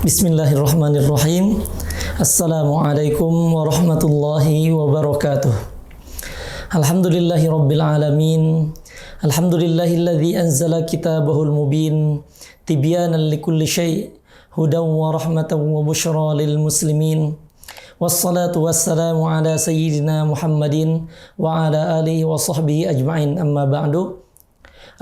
Bismillahirrahmanirrahim. Assalamualaikum warahmatullahi wabarakatuh. Alhamdulillahi rabbil alamin. Alhamdulillahilladzi anzala kitabahul mubin tibyanan likulli syai' hudan wa rahmatan wa busyra lil muslimin. Wassalatu wassalamu ala sayyidina Muhammadin wa ala alihi wa sahbihi ajma'in, amma ba'du.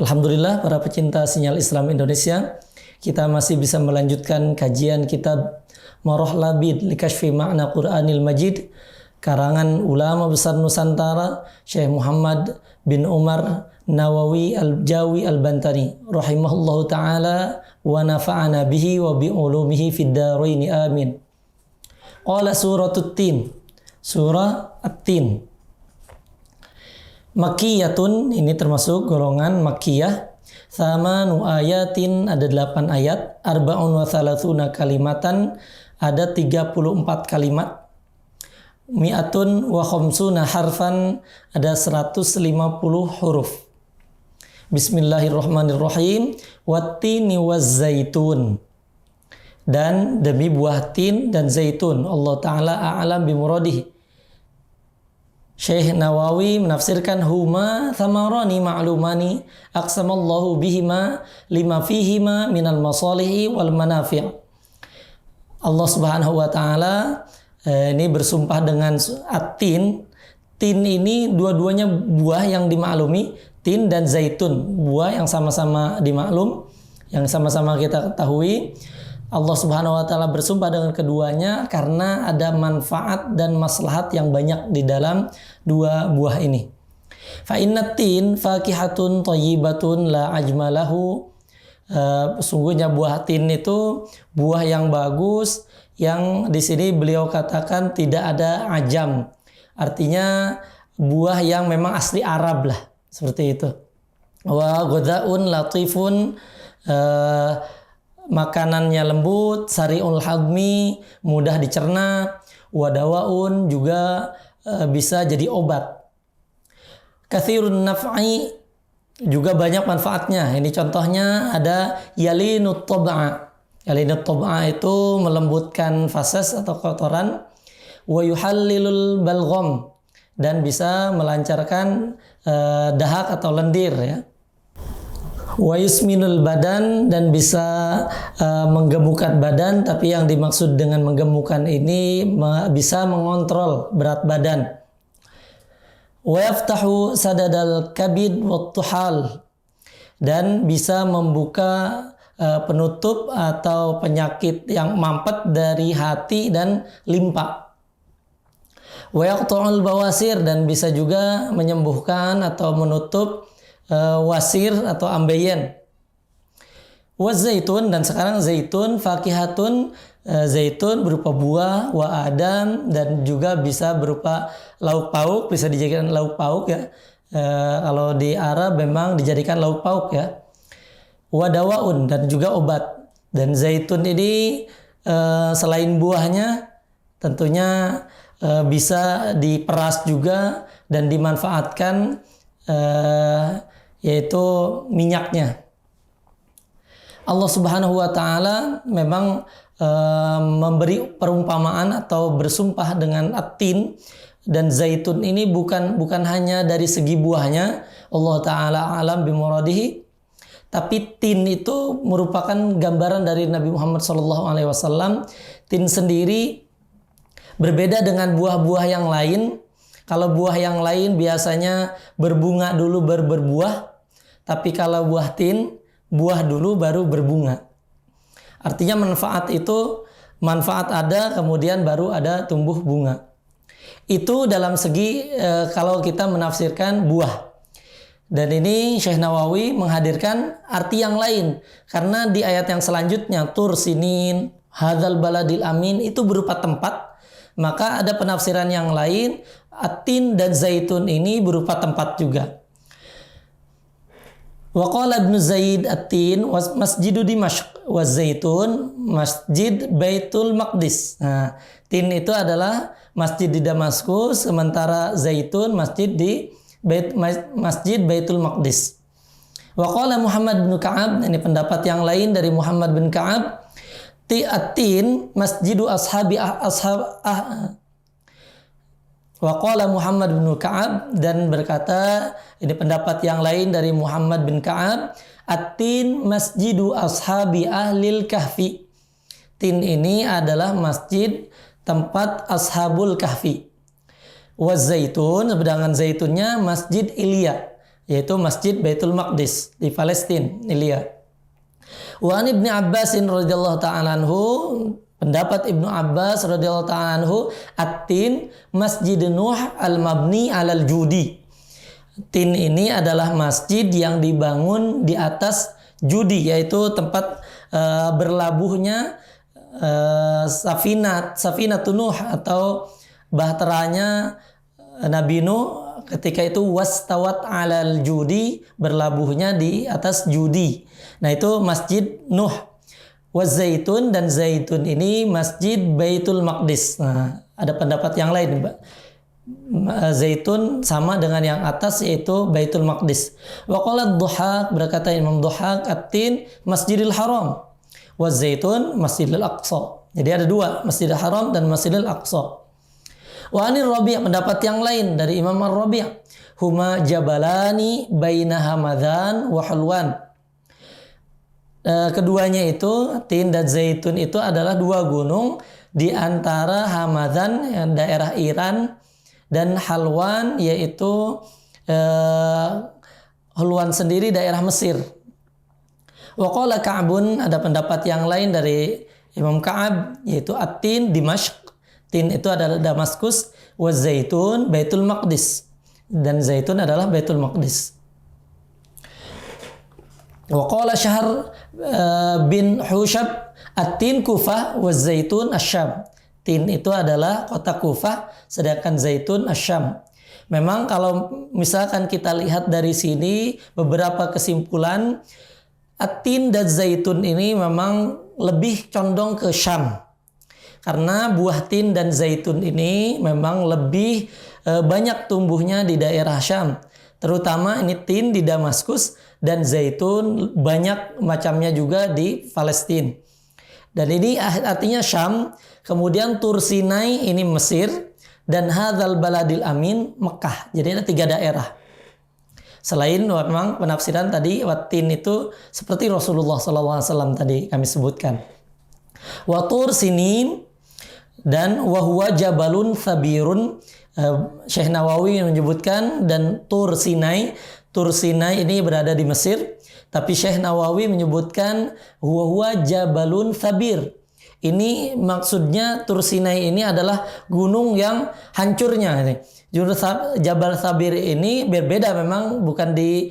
Alhamdulillah, para pecinta Sinyal Islam Indonesia, kita masih bisa melanjutkan kajian kitab Marah Labid Likashfi Ma'na Qur'anil Majid, karangan ulama besar Nusantara Syekh Muhammad bin Umar Nawawi Al-Jawi Al-Bantani rahimahullahu ta'ala wa nafa'ana bihi wa bi'ulumihi fid daraini amin. Qala suratul Tin, surah At-Tin, Makkiyatun, ini termasuk golongan Makkiyah. Thamanu ayatin, ada 8 ayat. Arba'un wa thalathuna kalimatan, ada 34 kalimat. Mi'atun wa khamsuna harfan, ada 150 huruf. Bismillahirrahmanirrahim. Wattini wazzaitun, dan demi buah tin dan zaitun. Allah Ta'ala a'lam bimuradihi. Syekh Nawawi menafsirkan huma thamarani ma'lumani aqsamallahu bihima lima fihima minal masalihi wal manafi'. Allah Subhanahu wa ta'ala ini bersumpah dengan at-tin. Tin ini dua-duanya buah yang dimaklumi, tin dan zaitun, buah yang sama-sama dimaklum, yang sama-sama kita ketahui. Allah Subhanahu wa ta'ala bersumpah dengan keduanya karena ada manfaat dan maslahat yang banyak di dalam dua buah ini. Fa innat tin fakihatun thayyibatun la ajmalahu. Sungguhnya buah tin itu buah yang bagus, yang di sini beliau katakan tidak ada ajam. Artinya buah yang memang asli Arab lah, seperti itu. Wa ghadhaun latifun, makanannya lembut, sari'ul hadmi, mudah dicerna, wadawaun, juga bisa jadi obat. Kathirun naf'i, juga banyak manfaatnya. Ini contohnya ada yalinut tab'a. Yalinut tab'a itu melembutkan fases atau kotoran. Wa yuhallilul balgham, dan bisa melancarkan dahak atau lendir, ya. Wa yusminul badan, dan bisa menggemukkan badan, tapi yang dimaksud dengan menggemukkan ini bisa mengontrol berat badan. Wa yaftahu sadadal kabid wat tuhal, dan bisa membuka penutup atau penyakit yang mampet dari hati dan limpa. Wa yaqta'ul bawasir, dan bisa juga menyembuhkan atau menutup wasir atau ambeien. Wazaitun, dan sekarang zaitun fakihatun, zaitun berupa buah, wa adam, dan juga bisa berupa lauk pauk, bisa dijadikan lauk pauk, ya. Kalau di Arab memang dijadikan lauk pauk, ya. Wadawaun, dan juga obat. Dan zaitun ini selain buahnya tentunya bisa diperas juga dan dimanfaatkan, yaitu minyaknya. Allah Subhanahu wa ta'ala memang memberi perumpamaan atau bersumpah dengan at-tin dan zaitun ini bukan hanya dari segi buahnya, Allah Ta'ala alam bimuradihi, tapi tin itu merupakan gambaran dari Nabi Muhammad SAW. Tin sendiri berbeda dengan buah-buah yang lain. Kalau buah yang lain biasanya berbunga dulu baru berbuah, tapi kalau buah tin, buah dulu baru berbunga. Artinya manfaat ada, kemudian baru ada tumbuh bunga. Itu dalam segi kalau kita menafsirkan buah. Dan ini Syekh Nawawi menghadirkan arti yang lain, karena di ayat yang selanjutnya, tur sinin, hadzal baladil amin, itu berupa tempat. Maka ada penafsiran yang lain, at-tin dan zaitun ini berupa tempat juga. Wa qala Ibnu Zaid at-tin masjidu Dimashq wa zaitun masjid Baitul Maqdis. Nah, tin itu adalah masjid di Damaskus, sementara zaitun masjid di Masjid Baitul Maqdis. Wa qala Muhammad bin Ka'ab, ini pendapat yang lain dari Muhammad bin Ka'ab, At-tin masjidu wa qala Muhammad bin Ka'ab, dan berkata, ini pendapat yang lain dari Muhammad bin Ka'ab, at-tin masjidu ashabi ahlil kahfi. Tin ini adalah masjid tempat ashabul kahfi. Wa zaitun, sedangkan zaitunnya masjid Ilya, yaitu masjid Baitul Maqdis di Palestina, Ilya. Wa an Ibnu Abbas radhiyallahu ta'ala anhu, pendapat Ibnu Abbas radhiyallahu ta'ala anhu, at-tin masjid Nuh al-mabni alal judi. Tin ini adalah masjid yang dibangun di atas judi, yaitu tempat berlabuhnya Safinatun Nuh, atau bahteranya Nabi Nuh ketika itu wastawat alal judi, berlabuhnya di atas judi. Nah, itu masjid Nuh. Wazaitun, dan zaitun ini masjid Baitul Maqdis. Nah, ada pendapat yang lain, Mbak. Zaitun sama dengan yang atas, yaitu Baitul Maqdis. Wa qala Ad-Dhahhak, berkata Imam Dhahhak, at-tin Masjidil Haram, wa zaitun Masjidil Aqsa. Jadi ada dua, Masjidil Haram dan Masjidil Aqsa. Wa anir Rabi', pendapat yang lain dari Imam Ar-Rabi', huma jabalani baina Hamadhan wa Hulwan. Keduanya itu, tin dan zaitun itu adalah dua gunung di antara Hamadhan, daerah Iran, dan Halwan, yaitu Hulwan sendiri daerah Mesir. Wa qala Ka'bun, ada pendapat yang lain dari Imam Ka'ab, yaitu at-tin Dimashq. Tin itu adalah Damaskus, wa zaitun Baitul Maqdis, dan zaitun adalah Baitul Maqdis. Wa qala Syahr bin Hushab, at-tin Kufah, wa zaitun Asyam. Tin itu adalah kota Kufah, sedangkan zaitun Asyam. Memang kalau misalkan kita lihat dari sini beberapa kesimpulan, at-tin dan zaitun ini memang lebih condong ke Syam. Karena buah tin dan zaitun ini memang lebih banyak tumbuhnya di daerah Syam. Terutama ini tin di Damaskus, dan zaitun banyak macamnya juga di Palestina. Dan ini artinya Syam. Kemudian Tur Sinai ini Mesir, dan Hadzal Baladil Amin Mekah. Jadi ada 3 daerah. Selain memang penafsiran tadi watin itu seperti Rasulullah SAW tadi kami sebutkan. Wa Tur Sinin, dan wahwa jabalun sabirun, Syekh Nawawi menyebutkan, dan Tur Sinai ini berada di Mesir, tapi Syekh Nawawi menyebutkan wahwa jabalun sabir. Ini maksudnya Tur Sinai ini adalah gunung yang hancurnya. Jabal Sabir ini berbeda, memang bukan di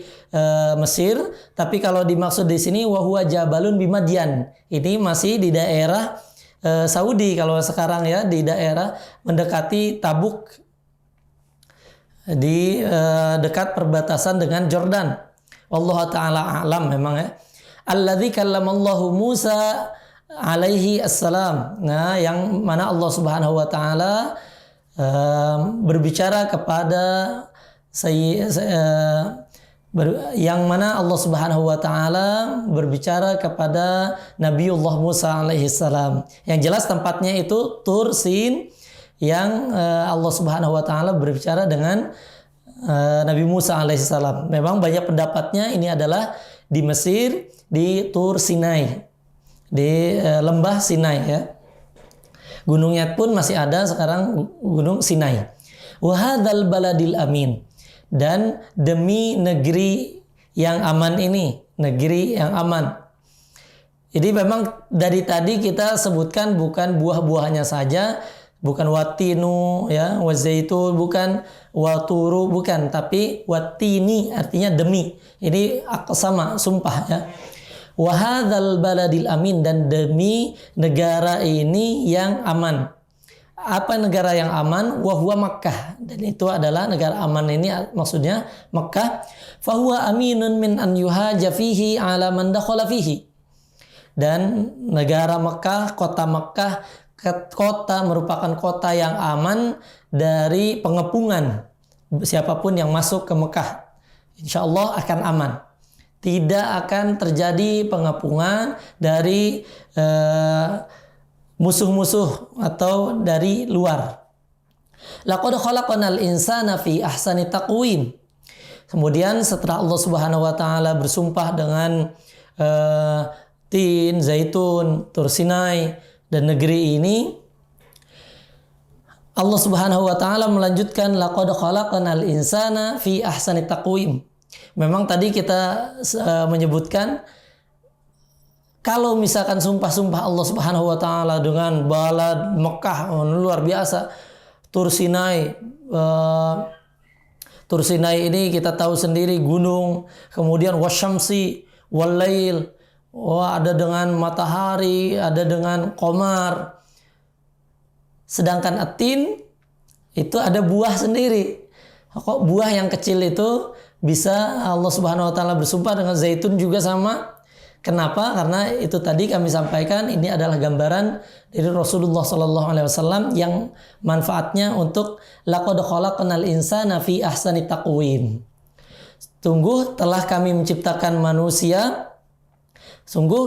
Mesir, tapi kalau dimaksud di sini wahwa jabalun bimadian, ini masih di daerah Saudi kalau sekarang ya, di daerah mendekati Tabuk, di dekat perbatasan dengan Jordan. Allah Ta'ala a'lam memang ya. Alladzi kallamallahu Musa alaihi assalam. Nah, yang mana Allah Subhanahu wa taala berbicara kepada yang mana Allah Subhanahu wa taala berbicara kepada Nabiullah Musa alaihi salam. Yang jelas tempatnya itu Tur Sin, yang Allah Subhanahu wa taala berbicara dengan Nabi Musa alaihi salam. Memang banyak pendapatnya ini adalah di Mesir, di Tur Sinai, di lembah Sinai ya. Gunungnya pun masih ada sekarang, Gunung Sinai. Wa hadzal baladil amin, dan demi negeri yang aman ini, negeri yang aman. Jadi memang dari tadi kita sebutkan bukan buah-buahnya saja, bukan watinu ya, wazaitun, bukan waturu, bukan, tapi watini artinya demi. Ini sama, sumpah ya. Wa hadzal baladil amin, dan demi negara ini yang aman. Apa negara yang aman? Wa huwa Makkah, dan itu adalah negara aman ini maksudnya Makkah. Fa huwa aminun min an yuhaja fihi ala man dakhala fihi. Dan negara Makkah, kota Makkah, kota merupakan kota yang aman dari pengepungan siapapun yang masuk ke Mekah. Insyaallah akan aman. tidak akan terjadi pengepungan dari musuh-musuh atau dari luar. Laqad khalaqnal insana fi ahsani taqwim. Kemudian setelah Allah Subhanahu wa taala bersumpah dengan tin, zaitun, Tur Sinai dan negeri ini, Allah Subhanahu wa taala melanjutkan laqad khalaqnal insana fi ahsani taqwim. Memang tadi kita menyebutkan kalau misalkan sumpah-sumpah Allah Subhanahu wa taala dengan balad Mekah luar biasa, Tur Sinai ini kita tahu sendiri gunung, kemudian wasyamsi walail, ada dengan matahari, ada dengan qamar. Sedangkan atin itu ada buah sendiri. Kok buah yang kecil itu bisa Allah Subhanahu wa taala bersumpah dengan zaitun juga sama. Kenapa? Karena itu tadi kami sampaikan ini adalah gambaran dari Rasulullah sallallahu alaihi wasallam yang manfaatnya untuk laqad khalaqnal insana fi ahsani taqwim. Sungguh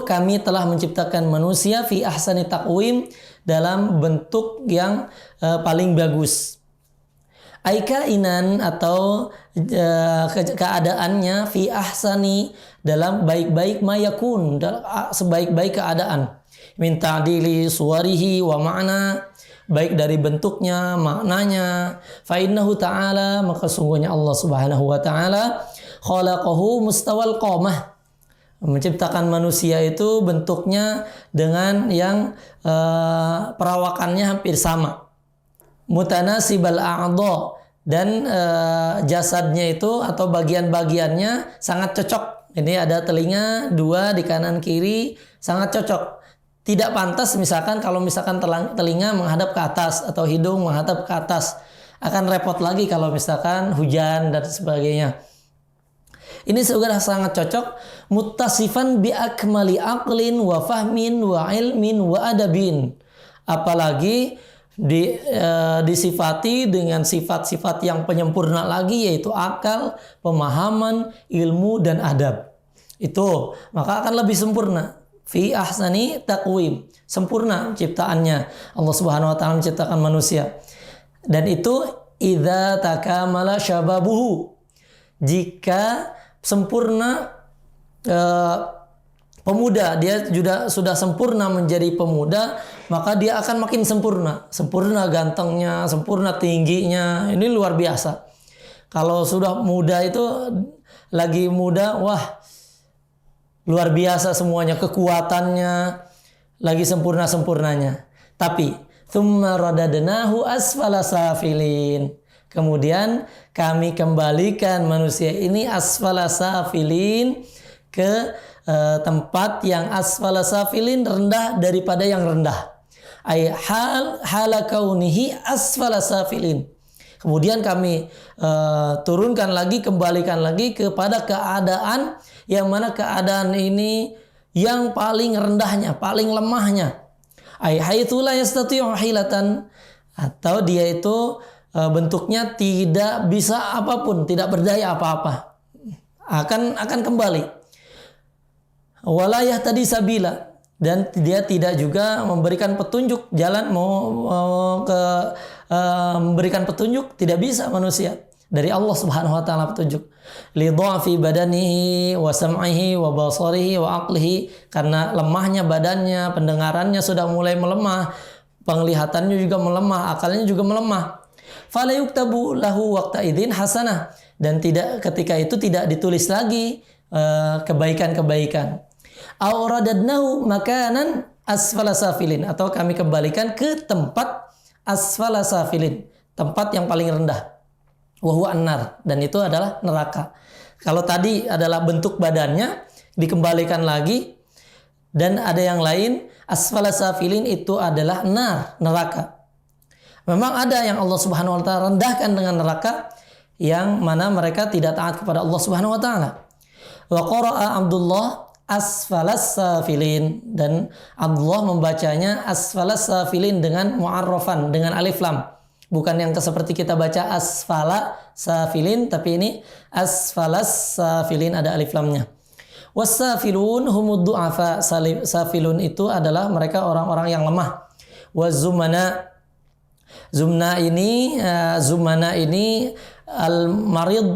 kami telah menciptakan manusia fi ahsani taqwim, dalam bentuk yang paling bagus. Aikainan atau keadaannya fi ahsani, dalam baik-baik mayakun, sebaik-baik keadaan. Min ta'dili suwarihi wa ma'na, baik dari bentuknya, maknanya. Fa innahu ta'ala, maka sungguhnya Allah Subhanahu wa taala khalaqahu mustawal qamah, menciptakan manusia itu bentuknya dengan yang perawakannya hampir sama. Mutanasibal a'dha, dan jasadnya itu atau bagian-bagiannya sangat cocok. Ini ada telinga 2 di kanan kiri, sangat cocok. Tidak pantas misalkan kalau misalkan telinga menghadap ke atas atau hidung menghadap ke atas. Akan repot lagi kalau misalkan hujan dan sebagainya. Ini sudah sangat cocok. Muttasifan bi akmali aqlin wa fahmin wa ilmin wa adabin. Apalagi disifati dengan sifat-sifat yang penyempurna lagi, yaitu akal, pemahaman, ilmu, dan adab. Itu maka akan lebih sempurna. Fi ahsani taqwim, sempurna ciptaannya. Allah Subhanahu wa taala menciptakan manusia. Dan itu idza takamala syababuhu, jika sempurna pemuda, dia sudah sempurna menjadi pemuda, maka dia akan makin sempurna. Sempurna gantengnya, sempurna tingginya. Ini luar biasa. Kalau sudah muda itu, lagi muda, wah luar biasa semuanya, kekuatannya lagi sempurna-sempurnanya. Tapi tsumma radadnahu asfala safilin. Kemudian kami kembalikan manusia ini asfala safilin, ke tempat yang asfala safilin, rendah daripada yang rendah. Ay hala kaunihi asfala safilin. Kemudian kami turunkan lagi, kembalikan lagi kepada keadaan yang mana keadaan ini yang paling rendahnya, paling lemahnya. Ay haitsu la yastati'u hilatan, atau dia itu bentuknya tidak bisa apapun, tidak berdaya apa-apa. Akan kembali. Walayah tadi sabila, dan dia tidak juga memberikan petunjuk jalan, memberikan petunjuk, tidak bisa manusia. Dari Allah Subhanahu wa taala petunjuk. Li dha'fi badanihi wa sam'ihi wa basarihi wa aqlihi, karena lemahnya badannya, pendengarannya sudah mulai melemah, penglihatannya juga melemah, akalnya juga melemah. Fala yuktabu lahu waqta idzin hasanah, dan ketika itu tidak ditulis lagi kebaikan-kebaikan. Aw radadnahu makanan asfala safilin, atau kami kembalikan ke tempat asfala safilin, tempat yang paling rendah. Wa huwa an-nar, dan itu adalah neraka. Kalau tadi adalah bentuk badannya dikembalikan lagi, dan ada yang lain asfala safilin itu adalah neraka. Memang ada yang Allah Subhanahu wa taala rendahkan dengan neraka, yang mana mereka tidak taat kepada Allah Subhanahu wa taala. Wa qara'a Abdullah asfalas safilin, dan Abdullah membacanya asfalas safilin dengan mu'arrafan, dengan alif lam. Bukan yang seperti kita baca asfala safilin, tapi ini asfalas safilin ada alif lamnya. Wasafilun humud du'afa. Safilun itu adalah mereka orang-orang yang lemah. Wazumana. Zumana ini al-marid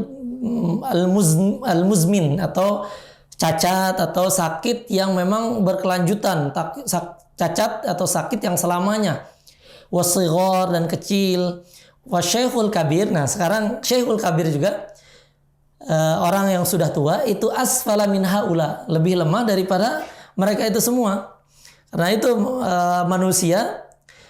al-muzmin atau cacat atau sakit yang memang berkelanjutan, cacat atau sakit yang selamanya. Wasighar dan kecil. Wasyaikhul kabir. Nah, sekarang Syekhul kabir juga orang yang sudah tua itu asfala min haula, lebih lemah daripada mereka itu semua. Karena itu manusia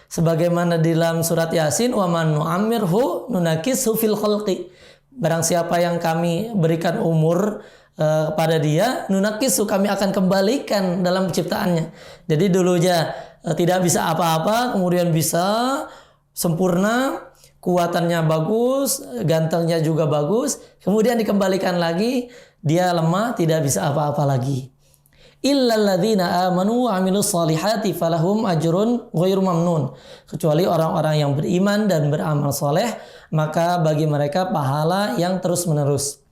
sebagaimana di dalam surat Yasin, wa man nu'ammirhu nunakishu fil khalqi. Barang siapa yang kami berikan umur kepada dia, nunakisu, kami akan kembalikan dalam penciptaannya. Jadi dulunya tidak bisa apa-apa, kemudian bisa sempurna, kuatannya bagus, gantengnya juga bagus, kemudian dikembalikan lagi, dia lemah, tidak bisa apa-apa lagi. Illal ladzina amanu wa amilus solihati falahum ajrun ghairu mamnun. Kecuali orang-orang yang beriman dan beramal soleh, maka bagi mereka pahala yang terus-menerus.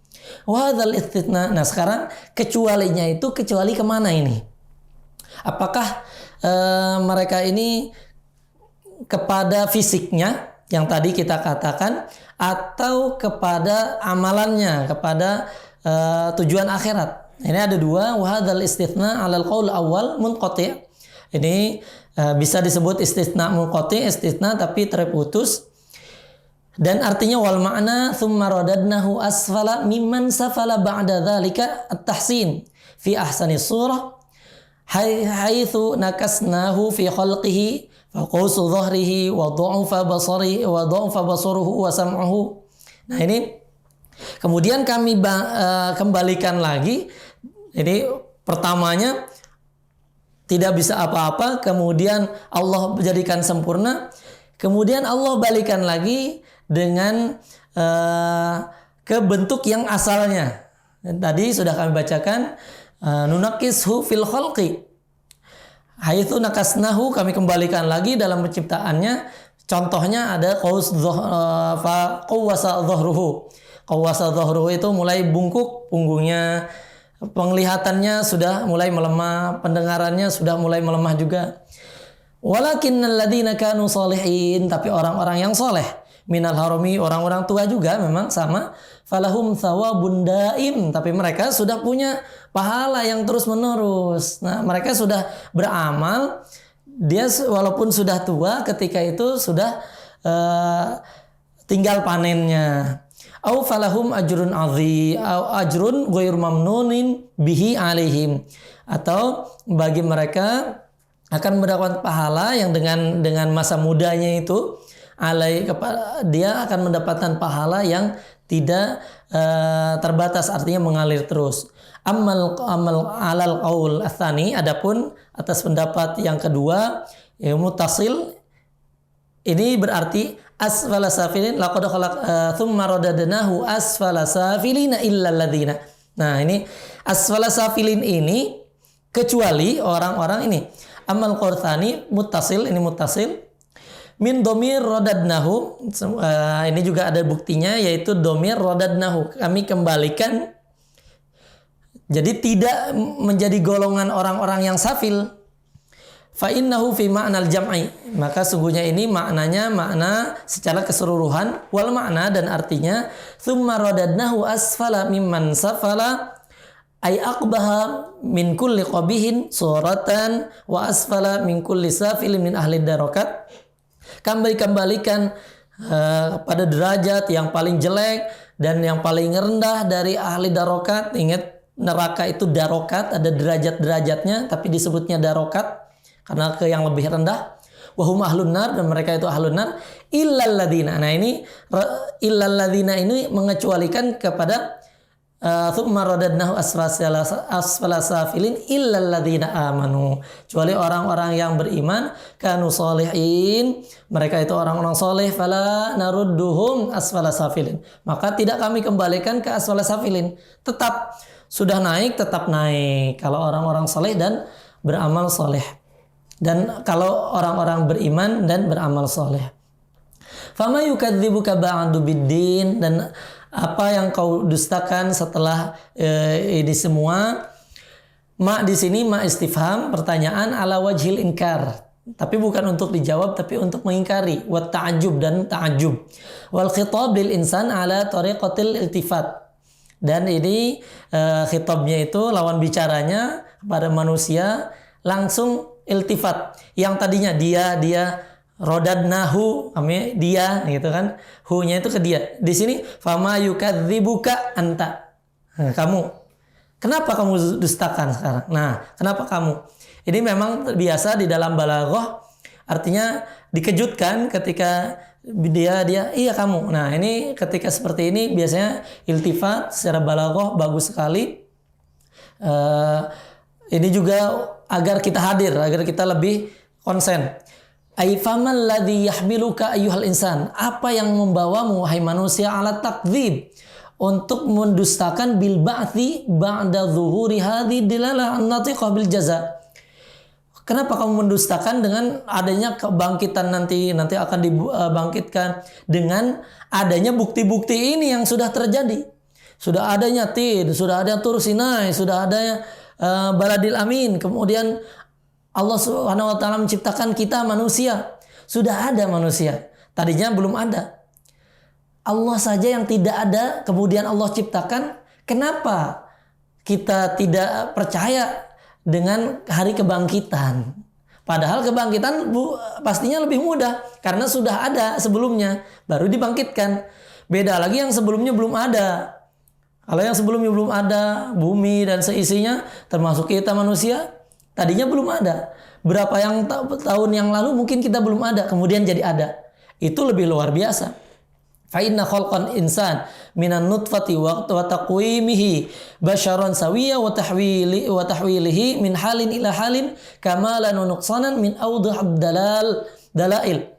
Wahadzal istitsna. Nah, sekarang kecualinya itu kecuali kemana ini? Apakah mereka ini kepada fisiknya yang tadi kita katakan, atau kepada amalannya, kepada tujuan akhirat? Ini ada dua. Wahadzal istitsna 'alal qaul awal munqati'. Ini bisa disebut istitsna munqati', istitsna tapi terputus. Dan artinya wal ma'na tsumma radadnahu asfala mimman safala ba'da dzalika at-tahsin fi ahsani surah haitsu nakasnahu fi khalqihi fa qawsu dhahrihi wa dha'fa basarihi wa dha'fa basaruhu wa sam'uhu. Nah, ini kemudian kami kembalikan lagi. Ini pertamanya tidak bisa apa-apa, kemudian Allah jadikan sempurna, kemudian Allah balikan lagi dengan ke bentuk yang asalnya. Dan tadi sudah kami bacakan nunakishu fil khalqi. Haitsu nakasnahu, kami kembalikan lagi dalam penciptaannya. Contohnya ada qawwasa dhahruhu. Qawwasa dhahruhu itu mulai bungkuk punggungnya, penglihatannya sudah mulai melemah, pendengarannya sudah mulai melemah juga. Walakinnal ladzina kanu sholihin, tapi orang-orang yang soleh, minal harami, orang-orang tua juga memang sama, falahum thawabun daim, tapi mereka sudah punya pahala yang terus-menerus. Nah, mereka sudah beramal, dia walaupun sudah tua ketika itu sudah tinggal panennya. Au falahum ajrun azim, au ajrun ghairu mamnunin bihi alaihim, atau bagi mereka akan mendapat pahala yang dengan masa mudanya itu dia akan mendapatkan pahala yang tidak terbatas, artinya mengalir terus. Amal alal qaul atsani, adapun atas pendapat yang kedua, ya muttasil, ini berarti asfala safilin laqad khalaq tsumma radadnahu asfala safilina illal ladzina. Nah, ini asfala safilin ini kecuali orang-orang ini. Amal qurtsani muttasil, ini muttasil min domir radadnahu. Ini juga ada buktinya, yaitu domir radadnahu, kami kembalikan. Jadi tidak menjadi golongan orang-orang yang safil. Fa innahu fi ma'nal jam'i, maka sungguhnya ini maknanya makna secara keseluruhan, wal makna, dan artinya tsumma radadnahu asfala mimman safala ay aqbaha min kulli qabihin suratan wa asfala min kulli safilin min ahli darakat. Kami kembalikan pada derajat yang paling jelek dan yang paling rendah dari ahli darokat. Ingat, neraka itu darokat, ada derajat-derajatnya, tapi disebutnya darokat karena ke yang lebih rendah. Wahum ahlun nar, dan mereka itu ahlun nar. Illal ladzina. Nah, ini illal ladzina ini mengecualikan kepada tsumma radadnahu asfala safilin illal ladzina amanu, kecuali orang-orang yang beriman, kanu sholihin, mereka itu orang-orang soleh, fala narudduhum asfala safilin, maka tidak kami kembalikan ke asfala safilin, tetap sudah naik, tetap naik kalau orang-orang soleh dan beramal soleh, dan kalau orang-orang beriman dan beramal soleh. Fama yukadzibuka ba'du biddin, dan apa yang kau dustakan setelah ini semua, Ma di sini ma istifham, pertanyaan ala wajhil inkar. Tapi bukan untuk dijawab, tapi untuk mengingkari. Wa ta'ajub dan ta'ajub. Wal khitab lil insan ala tariqatil iltifat. Dan ini khitabnya itu lawan bicaranya pada manusia langsung iltifat. Yang tadinya dia rodadnahu, dia gitu kan. Hu-nya itu ke dia. Di sini fama yukadzibuka anta. Kamu. Kenapa kamu dustakan sekarang? Nah, kenapa kamu? Ini memang biasa di dalam balaghah, artinya dikejutkan ketika dia iya kamu. Nah, ini ketika seperti ini biasanya iltifat secara balaghah bagus sekali. Ini juga agar kita hadir, agar kita lebih konsen. Ai famal ladzi yahmiluka ayyuhal insan? Apa yang membawamu wahai manusia ala takdzib? Untuk mendustakan bil ba'thi ba'da zuhuri hadhi dilalah an-natiqah bil jaza. Kenapa kamu mendustakan dengan adanya kebangkitan nanti akan dibangkitkan dengan adanya bukti-bukti ini yang sudah terjadi. Sudah adanya Tin, sudah ada Tur Sinai, sudah adanya Baladil Amin. Kemudian Allah Subhanahu wa taala menciptakan kita manusia. Sudah ada manusia. Tadinya belum ada. Allah saja yang tidak ada, kemudian Allah ciptakan. Kenapa kita tidak percaya dengan hari kebangkitan? Padahal kebangkitan pastinya lebih mudah karena sudah ada sebelumnya, baru dibangkitkan. Beda lagi yang sebelumnya belum ada. Kalau yang sebelumnya belum ada, bumi dan seisinya, termasuk kita manusia, tadinya belum ada. Berapa yang tahun yang lalu mungkin kita belum ada, kemudian jadi ada. Itu lebih luar biasa. Fa inna khalqan insan minan nutfati wa taqwimihi basharan sawiyya wa tahwilihi min halin ila halin kamalan wa nuqsanan min awdah dalail.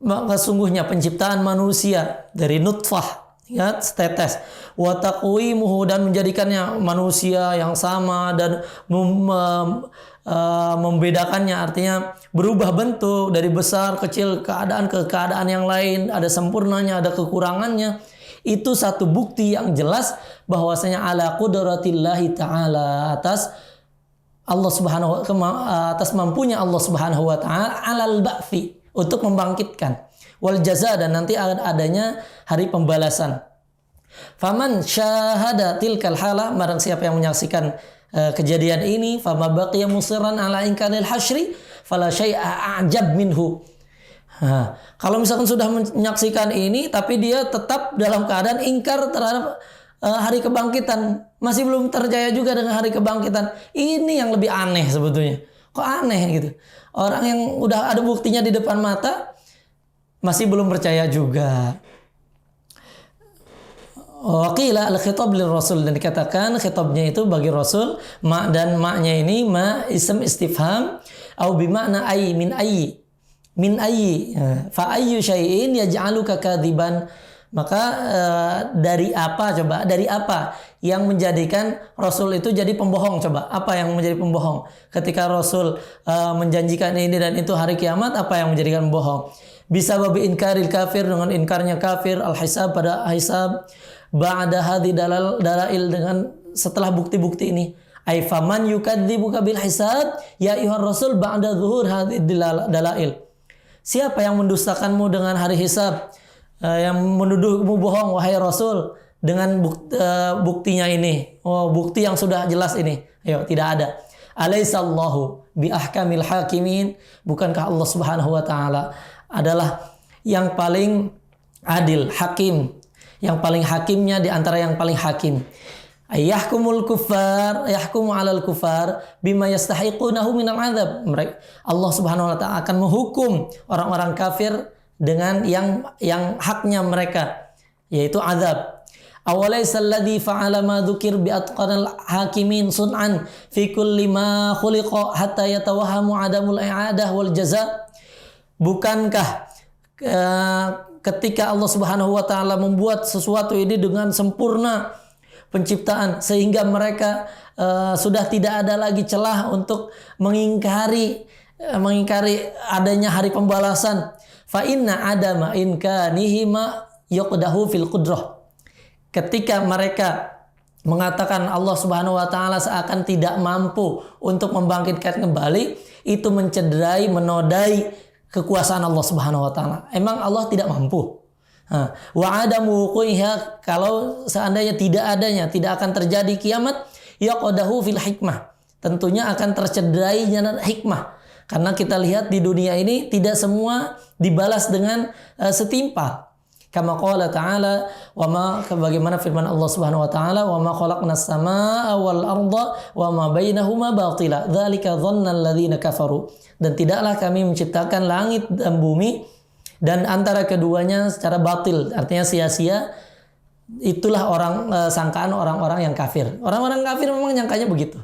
Maka sungguhnya penciptaan manusia dari nutfah, ya, setetes, wa taqwimuhu, dan menjadikannya manusia yang sama dan membedakannya, artinya berubah bentuk dari besar kecil keadaan ke keadaan yang lain, ada sempurnanya, ada kekurangannya. Itu satu bukti yang jelas bahwasanya ala qudratillahi taala, atas Allah Subhanahu atas mampunya Allah Subhanahu wa taala alal ba'thi, untuk membangkitkan, wal jaza, dan nanti adanya hari pembalasan. Faman syahada tilkal hala, barang siapa yang menyaksikan kejadian ini, fama baqiya musirran ala inkaril hasyri fala syai'a a'jab minhu. Kalau misalkan sudah menyaksikan ini tapi dia tetap dalam keadaan ingkar terhadap hari kebangkitan, masih belum percaya juga dengan hari kebangkitan, ini yang lebih aneh sebetulnya. Kok aneh gitu? Orang yang udah ada buktinya di depan mata masih belum percaya juga. Waqila al-khitab lir rasul, dan dikatakan khitabnya itu bagi rasul. Ma dan ma-nya ini ma ism istifham au bi makna ay min ayyi fa ayyu syai'in yaj'aluka kadziban. Maka dari apa, coba, dari apa yang menjadikan rasul itu jadi pembohong? Coba, apa yang menjadi pembohong ketika rasul menjanjikan ini dan itu hari kiamat? Apa yang menjadikan pembohong? Bisa babi inkaril kafir, dengan inkarnya kafir, al-hisab, pada hisab, ba'da hadhi dalail, dengan setelah bukti-bukti ini. Ai faman yukadzibuka bil hisab ya ayyuhar rasul ba'da zuhur hadhi dalail. Siapa yang mendustakanmu dengan hari hisab, yang menuduhmu bohong wahai rasul dengan buktinya ini? Oh, bukti yang sudah jelas ini. Ayo, tidak ada. Alaisallahu bi ahkamil hakimin. Bukankah Allah Subhanahu wa taala adalah yang paling adil, hakim, yang paling hakimnya di antara yang paling hakim. Yahkumul kuffar, yahkumu 'alal kuffar bima yastahiqunahu minal 'adzab. Allah Subhanahu wa taala akan menghukum orang-orang kafir dengan yang haknya mereka, yaitu azab. Awalaysa alladhi fa'ala ma dzukir bi atqanil hakimin sun'an fi kulli ma khuliqa hatta yatawahhamu 'adamul i'adah wal jaza. Bukankah ketika Allah Subhanahu wa taala membuat sesuatu ini dengan sempurna penciptaan, sehingga mereka sudah tidak ada lagi celah untuk mengingkari adanya hari pembalasan. Fa inna adama inkanihi ma yuqdahu fil qudrah. Ketika mereka mengatakan Allah Subhanahu wa taala seakan tidak mampu untuk membangkitkan kembali, itu mencederai, menodai kekuasaan Allah Subhanahu wa taala. Emang Allah tidak mampu? Wa adamu wuqu'iha, kalau seandainya tidak adanya, tidak akan terjadi kiamat, yaqadahu fil hikmah. Tentunya akan tercederainya hikmah. Karena kita lihat di dunia ini tidak semua dibalas dengan setimpal. Kama qala ta'ala, bagaimana firman Allah Subhanahu wa taala, wa ma khalaqnas samaa'a wal arda wa ma bainahuma batila dzalika dhannal ladzina kafaru. Dan tidaklah kami menciptakan langit dan bumi dan antara keduanya secara batil, artinya sia-sia. Itulah sangkaan orang-orang yang kafir. Orang-orang kafir memang nyangkanya begitu.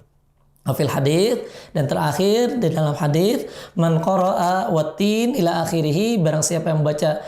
Fil hadits, dan terakhir di dalam hadits, man qara'a wattin ila akhirih, barang siapa yang membaca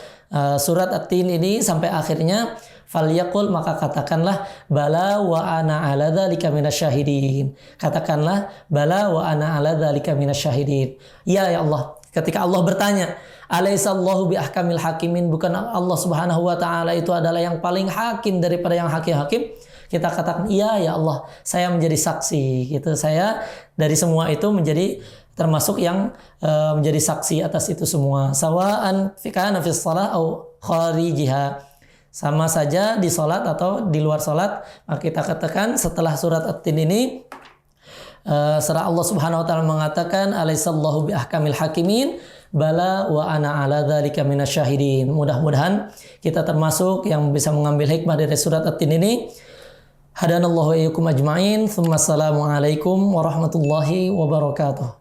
surat At-Tin ini sampai akhirnya, falyaqul, maka katakanlah, bala wa ana ala dzalika minasyahidin. Katakanlah, bala wa ana ala dzalika minasyahidin. Ya Allah, ketika Allah bertanya, alaihissallahu bi ahkamil hakimin, bukan Allah Subhanahu wa taala itu adalah yang paling hakim daripada yang hakim-hakim? Kita katakan, iya ya Allah, saya menjadi saksi gitu. Saya dari semua itu menjadi termasuk yang menjadi saksi atas itu semua. Sawa'an kana fi shalah au kharijiha. Sama saja di salat atau di luar salat. Maka kita katakan setelah surat At-Tin ini, setelah Allah Subhanahu wa taala mengatakan alaihissallahu bi ahkamil hakimin, bala wa ana ala dzalika minasyahidin. Mudah-mudahan kita termasuk yang bisa mengambil hikmah dari surat At-Tin ini. Hadanallahu wa iyyakum ajma'in. Assalamualaikum warahmatullahi wabarakatuh.